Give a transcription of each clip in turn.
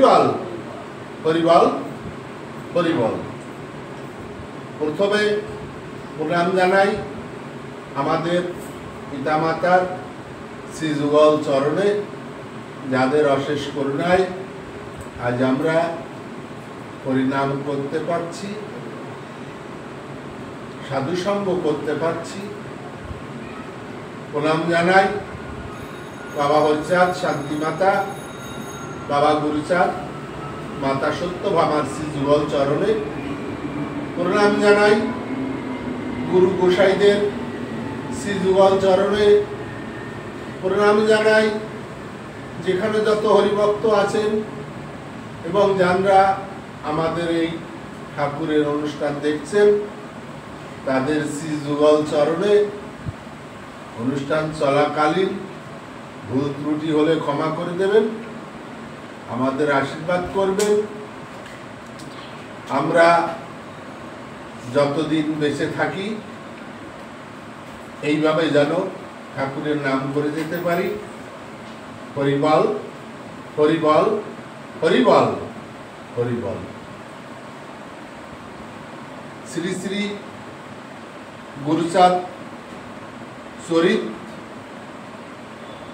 হরিবল হরিবল হরিবল। প্রথমে প্রণাম জানাই আমাদের পিতামাতার শ্রী যুগল চরণে, যাদের অশেষ করুণায় আজ আমরা হরিনাম করতে পারছি, সাধুসঙ্গ করতে পারছি। প্রণাম জানাই বাবা হরচাঁদ শান্তিমাতা, বাবা গুরুচাঁদ, মাতা সত্যভামার শ্রী যুগল চরণে। প্রণাম জানাই গুরু গোসাইদের শ্রী যুগল চরণে। প্রণাম জানাই যেখানে যত হরিভক্ত আছেন এবং যারা আমাদের এই ঠাকুরের অনুষ্ঠান দেখছেন তাদের শ্রী যুগল চরণে। অনুষ্ঠান চলাকালীন ভুল ত্রুটি হলে ক্ষমা করে দেবেন, আমাদের আশীর্বাদ করবেন। আমরা যতদিন বেঁচে থাকি এইভাবে যেন ঠাকুরের নাম করে যেতে পারি। হরিবল হরিবল হরিবল হরিবল। শ্রী শ্রী গুরুচাঁদ চরিত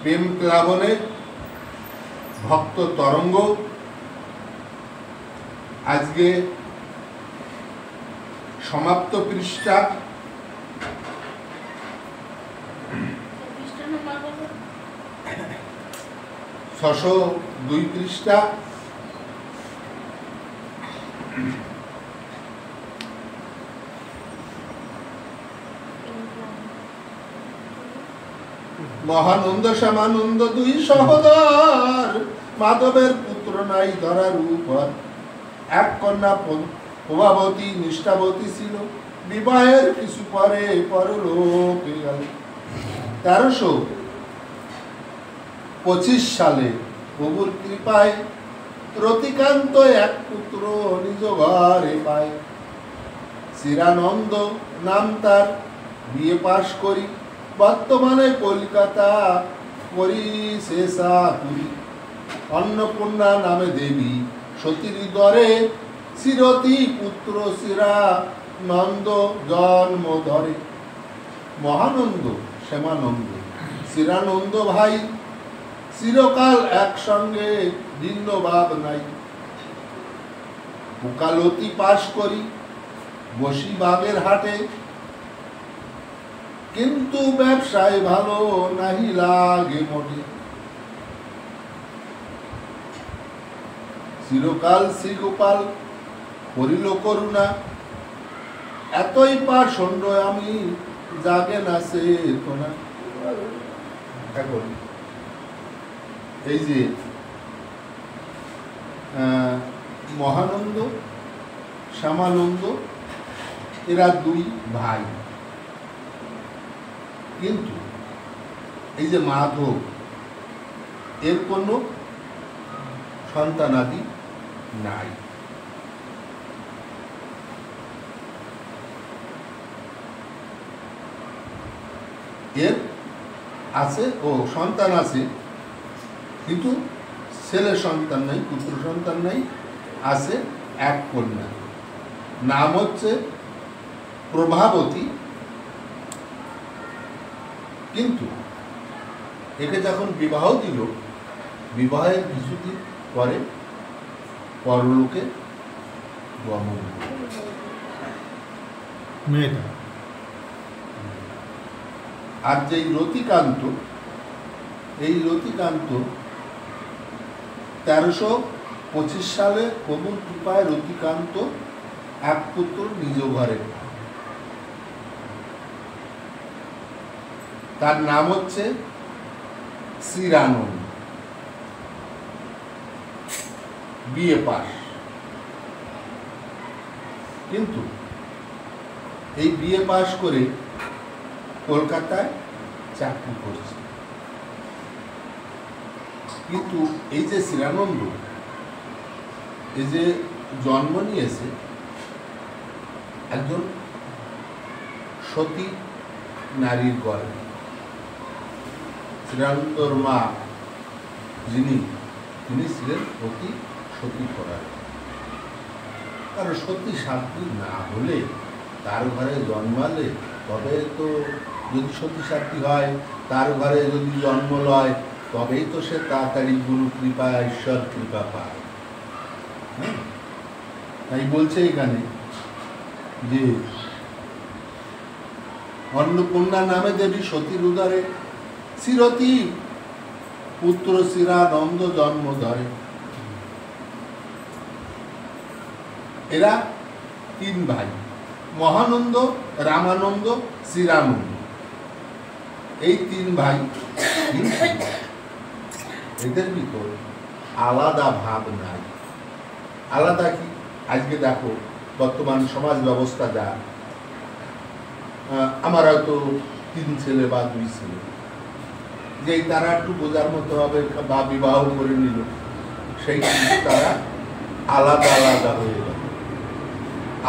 প্রেম প্লাবনে ভক্ত তরঙ্গ আজকে সমাপ্ত পৃষ্ঠা। 602 পৃষ্ঠা। মহানন্দ শ্যামানন্দ দুই সহোদর, মাধবের পুত্র নাই ধরার উপর। এক কন্যা প্রভাবতী নিষ্ঠাবতী ছিল, বিবাহের কিছু পরে পরলোকে গেল। 1325 সালে প্রভুর কৃপায় রতিকান্ত এক পুত্র নিজ ঘরে পায়। চিরানন্দ নাম তার, বিয়ে পাশ করি বর্তমানে কলকাতা করি শেষাপুরি। অন্নপূর্ণা নামে দেবী সতীর দরে, চিরতি পুত্র চিরানন্দ জন্ম ধরে। মহানন্দ শ্যামানন্দ চিরানন্দ ভাই, চিরকাল একসঙ্গে ভিন্ন ভাব নাই। ওকালতি পাশ করি বসি বাগের হাটে, কিন্তু ব্যবসায় ভালো নাহি লাগে মোটে। চিরকাল শ্রীগোপাল করিল করুণা, এতই পাষণ্ড আমি জাগে না সে তোনা। এখন এই যে মহানন্দ শ্যামানন্দ এরা দুই ভাই, কিন্তু এই যে মাধব এর কোনো সন্তানাদি নাই। এর আছে ও সন্তান আছে, কিন্তু ছেলে সন্তান নাই, পুত্র সন্তান নাই। আছে এক কন্যা, নাম হচ্ছে প্রভাবতী। কিন্তু একে যখন বিবাহ দিল, বিবাহের কিছুদিন পরে পরলোকে গমন। মেয়েটা আর যেই রতিকান্ত, এই রতিকান্ত 1325 সালে প্রভুর কৃপায় রতিকান্ত এক পুত্র নিজ ঘরে, তার নাম হচ্ছে চিরানন্দ। বিয়ে পাশ, কিন্তু এই বিয়ে পাশ করে কলকাতায় চাকরি করছে। কিন্তু এই যে চিরানন্দ, এই যে জন্ম নিয়েছে একজন সতী নারীর গর্ভে। চিরানন্দর মা যিনি, তিনি ছিলেন অতি সতী করা, কারণ সতী সাধ্বী না হলে তার ঘরে জন্মালে তবে তো, যদি সতী সাধ্বী হয় তার ঘরে যদি জন্ম লয় তবেই তো সে তাড়াতাড়ি গুরু কৃপা ঈশ্বর কৃপা পায়। তাই বলছে এখানে যে অন্নপূর্ণা নামে দেবী সতীর উদরে চিরতি পুত্র শ্রীরানন্দ জন্ম ধরে। এরা তিন ভাই, মহানন্দ, রামানন্দ, শ্রীরানন্দ। এই তিন ভাই, এদের ভিতর আলাদা ভাব নাই। আলাদা কি? আজকে দেখো বর্তমান সমাজ ব্যবস্থা যা, আমার হয়তো 3 ছেলে বা 2 ছেলে, যে তারা একটু বোঝার মতো হবে বা বিবাহ করে নিল, সেই তারা আলাদা আলাদা হয়ে গেল,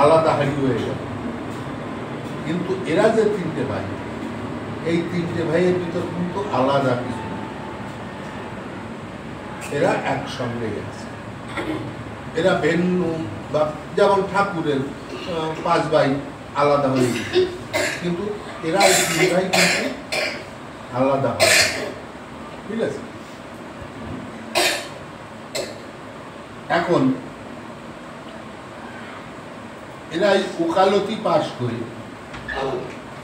আলাদা হারি হয়ে গেল। কিন্তু এরা যে 3টে ভাই, এই 3টে ভাইয়ের ভিতর কিন্তু আলাদা কিছু, এরা একসঙ্গে গেছে। এরা ভিন্ন, বা যেমন ঠাকুরের 5 ভাই আলাদা হয়ে গেছে, কিন্তু এরা 3 ভাই কিন্তু আলাদা হয়, ঠিক আছে? এখন এরা এই ওকালতি পাশ করে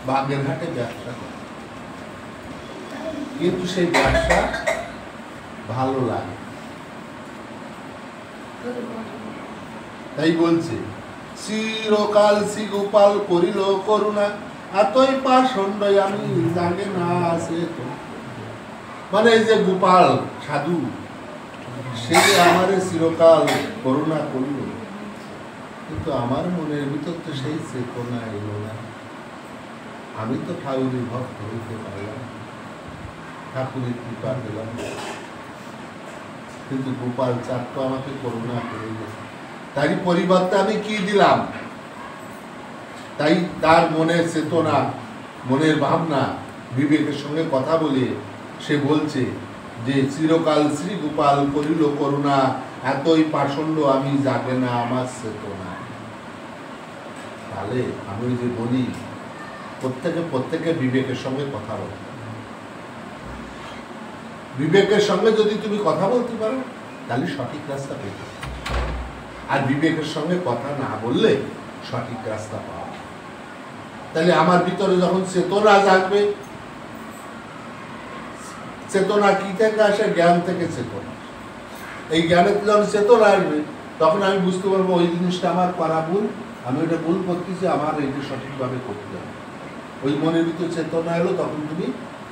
বাগেরহাটে ব্যবসা করে, কিন্তু সেই ব্যবসা ভালো লাগে। তাই বলছে চিরকাল শ্রী গোপাল করিল করুণা, এতই পাষণ্ড আমি জাগে না আছে তো। মানে এই যে গোপাল সাধু, সে আমারে চিরকাল করুণা করল, কিন্তু আমার মনের ভিতর তো সেই চেতনা এলো না। আমি তো ঠাকুরের ভক্ত হইতে পারলাম, ঠাকুরের কৃপা পেলাম, কিন্তু গোপাল চাঁদ তো আমাকে করুণা করে গেছে। তাই পরিবর্তে আমি কি দিলাম? তাই তার মনের চেতনা, মনের ভাবনা, বিবেকের সঙ্গে কথা বলে সে বলছে যে চিরকাল শ্রী গোপাল করিল করুণা, এতই পাষণ্ড আমি জাগে না আমার চেতনা। তাহলে আমি যে বলি প্রত্যেকে বিবেকের সঙ্গে কথা বলে, বিবেকের সঙ্গে যদি তুমি কথা বলতে পারো তাহলে সঠিক রাস্তা পেতে, আর বিবেকের সঙ্গে কথা না বললে সঠিক রাস্তা পাওয়া। তাহলে আমার ভিতরে যখন চেতনা জাগবে, চেতনা কি থেকে আসে? জ্ঞান থেকে চেতনা। এই জ্ঞানের যখন চেতনা আসবে তখন আমি বুঝতে পারবো ওই জিনিসটা আমার করা ভুল, আমি ওটা ভুল করতেছি, আমার এটা সঠিকভাবে করতে হবে। ওই মনের ভিতরে চেতনা এলো, তখন তুমি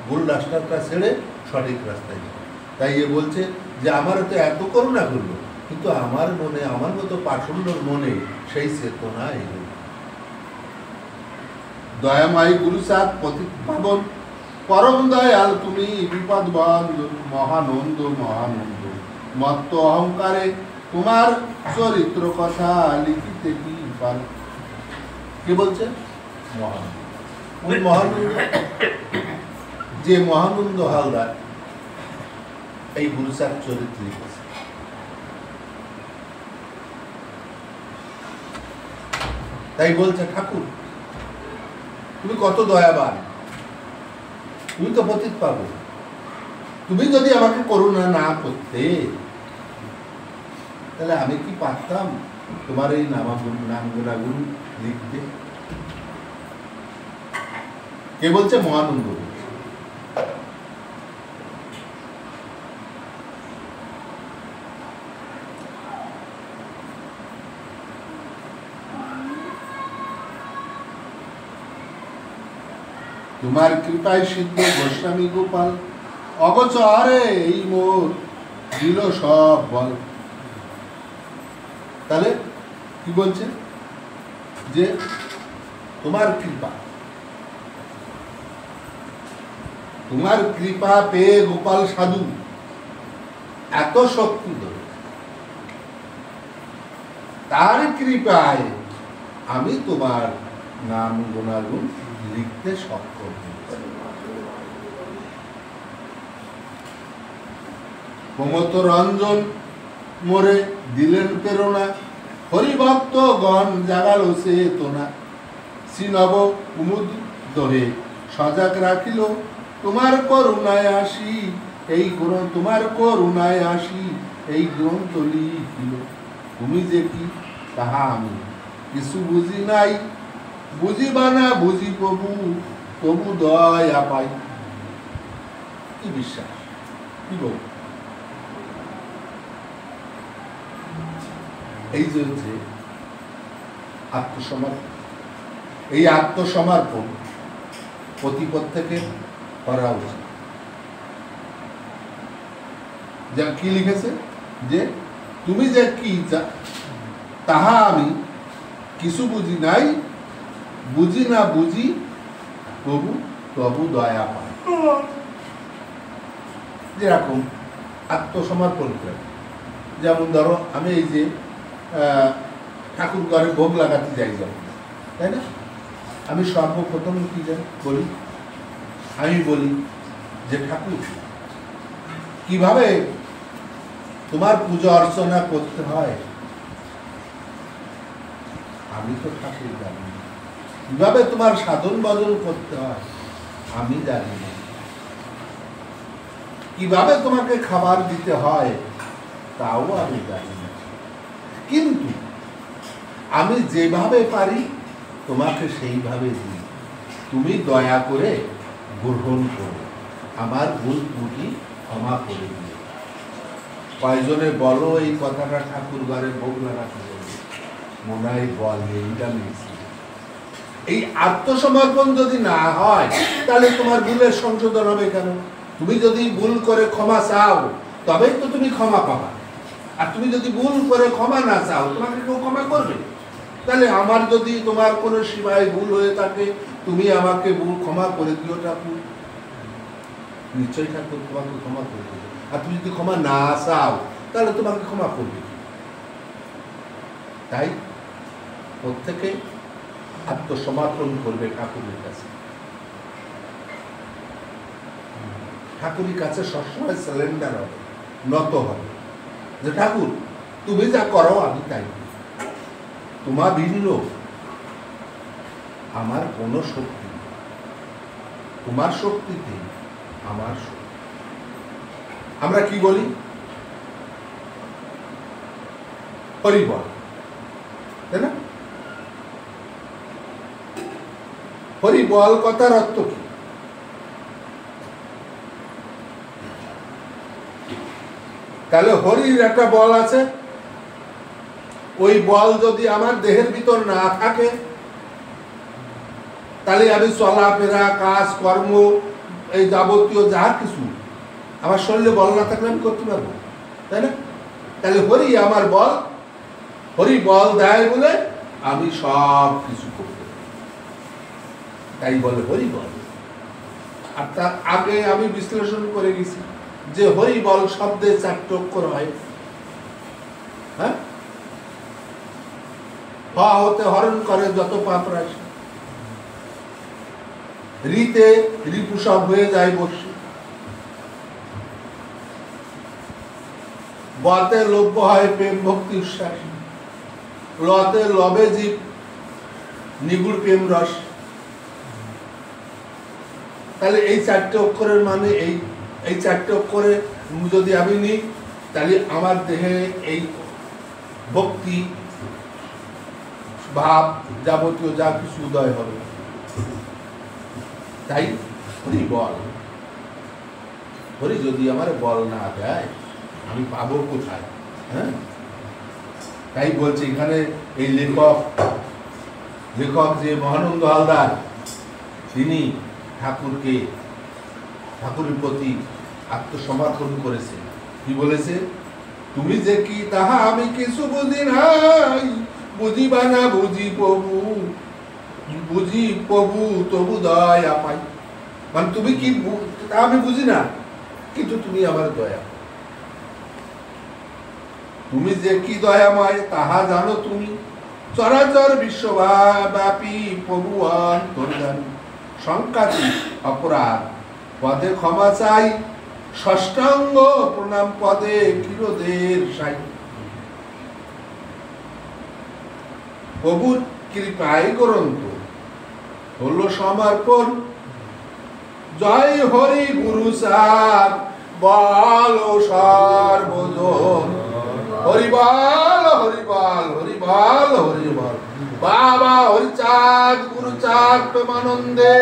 ভুল রাস্তাটা ছেড়ে সঠিক রাস্তায় যাবে। তাই এ বলছে যে আমার তো এত করুণা করলো, কিন্তু আমার মনে, আমার মতো পাষণ্ডর মনে সেই চেতনা এলো। দয়াময়ী গুরুসাদ পতিত পাবন, পরম দয়াল তুমি বিপদ বন্ধু, মহানন্দ মহানন্দ মত্ত অহংকারে তোমার চরিত্র কথা লিখিতে কি পার। কে বলছে? মহানন্দ। ওই মহানন্দ, যে মহানন্দ হালদার এই গুরুসাদ চরিত্র লিখেছে। তাই বলছে ঠাকুর তুমি কত দয়াবান, তুমি তো পতিত পাবো, তুমি যদি আমাকে করুণা না করতে তাহলে আমি কি পারতাম তোমার এই নাম গুণাগুণ লিখতে? কে বলছে? মহানন্দ বলছে। তোমার কৃপায় সিদ্ধ গোস্বামী গোপাল, অগোচরে এই মোর দিল সব বল। তাহলে কি বলছে? যে তোমার কৃপা, তোমার কৃপা পেয়ে গোপাল সাধু এত শক্তি ধরে, তার কৃপায় আমি তোমার নাম গুণাগুণ লিখতে সক্ষম। প্রমত রঞ্জন মোরে দিলেন প্রেরণা, হরিভক্তগণ জাগালো চেতনা, শ্রীনব কুমুদ দহে সজাগ রাখিল, তোমার করুণায় আসি এই তোমার করুণায় আসি এই গ্রন্থ লিখিল। তুমি যে কি তাহা আমি কিছু বুঝি নাই, বুঝিবা না বুঝি প্রভু তবু দয়া পাই। কি বিশ্বাস, কি বল, এই যে হচ্ছে আত্মসমর্পণ। এই আত্মসমর্পণ প্রতি প্রত্যেকের করা উচিত। যা কি লিখেছে যে তুমি যে কি তাহা আমি কিছু বুঝি নাই, বুঝি না বুঝি প্রভু তবু দয়া পায়। যেরকম আত্মসমর্পণ করে, যেমন ধরো আমি এই যে ঠাকুর ঘরে ভোগ লাগাতে যাই যেমন, তাই না, আমি সর্বপ্রথম কি বলি, আমি বলি যে ঠাকুর কিভাবে তোমার পূজা অর্চনা করতে হয় আমি তো ঠাকুর জানি না, কিভাবে তোমার সাধন ভজন করতে হয় আমি জানি না, কিভাবে তোমাকে খাবার দিতে হয় তাও আমি জানি না, কিন্তু আমি যেভাবে পারি তোমাকে সেইভাবে দিই, তুমি দয়া করে গ্রহণ করো, আমার ভুল ত্রুটি ক্ষমা করে দিও। কয়জনে বলো এই কথাটা ঠাকুর ঘরে ভোগ লাগাতে মনে হয় বল এইটা মিলছে। এই আত্মসমর্পণ যদি না হয় তাহলে তোমার ভুলের সংশোধন হবে কেন? তুমি যদি ভুল করে ক্ষমা চাও তবেই তো তুমি ক্ষমা পাবা, আর তুমি যদি ভুল করে ক্ষমা না চাও তোমাকে কেউ ক্ষমা করবে? তাহলে আমার যদি তোমার কোনো সীমায় ভুল হয়ে থাকে তুমি আমাকে ভুল ক্ষমা করে দিও ঠাকুর, নিশ্চয়ই ঠাকুর তোমাকে ক্ষমা করে দেবে। আর তুমি যদি ক্ষমা না চাও তাহলে তোমাকে ক্ষমা করবে। তাই প্রত্যেকে আত্মসমর্পণ করবে ঠাকুরের কাছে। ঠাকুরের কাছে সবসময় সিলিন্ডার হবে, নত হবে, যে ঠাকুর তুমি যা করো আমি তাই, তোমার ভিন্ন আমার কোনো শক্তি, তোমার শক্তিতে আমার শক্তি। আমরা কি বলি? হরিবল, তাই না? হরিবল কথার অর্থ কি? তাহলে হরির একটা বল আছে, ওই বল যদি আমার দেহের ভিতর না থাকে তাহলে আমি চলাফেরা কাজ কর্ম এই যাবতীয় যা কিছু আমার শরীরে বল না থাকলে আমি করতে পারবো, তাই না? তাহলে হরি আমার বল, হরি বল দেয় বলে আমি সব কিছু করতে পারি, তাই বলে হরি বল। আর তার আগে আমি বিশ্লেষণ করে গেছি যে হরি বল শব্দে 4টি অক্ষর হয়। হ্যাঁ, হ হতে হরণ করে যত পাপ রাশি, রিতে রিপু সব হয়ে যায় বসে, বতে লভ্য হয় প্রেম ভক্তি উচ্ছ্বাস, লতে লবে জীব নিগুড় প্রেম রস। তাহলে এই 4টি অক্ষরের মানে এই 4টি অক্ষরে যদি আমি নিই তাহলে আমার দেহে এই ভক্তি ভাব যাবতীয় যা কিছু উদয় হবে। তাই হরি বল, হরি যদি আমার বল না দেয় আমি পাবো কোথায়? হ্যাঁ, তাই বলছে এখানে এই লেখক যে মহানন্দ হালদার, তিনি ঠাকুরের প্রতি আত্মসমর্পণ করেছে। কি বলেছে? তুমি যে কি তাহা আমি কিছু বুঝি নাই, বুঝিবা না বুঝি প্রভু তবু দয়া পাই। মানে তুমি কি তা আমি বুঝি না, কিন্তু তুমি আমার দয়া, তুমি যে কি দয়াময় তাহা জানো তুমি, চরাচর বিশ্বব্যাপী প্রভু অন্তর্যামী, সংখ্যাতি অপরাধ পদে ক্ষমা চাই, ষষ্ঠাঙ্গ প্রণাম পদে কিরোদের সাই। প্রভুর কৃপাই গ্রন্থ হলো সমর্পণ। জয় হরি গুরু সার বল সর্বজন, হরিবল হরিবল হরিবল হরিবল। বাবা হরিচাঁদ গুরু চাঁদ প্রেমানন্দে।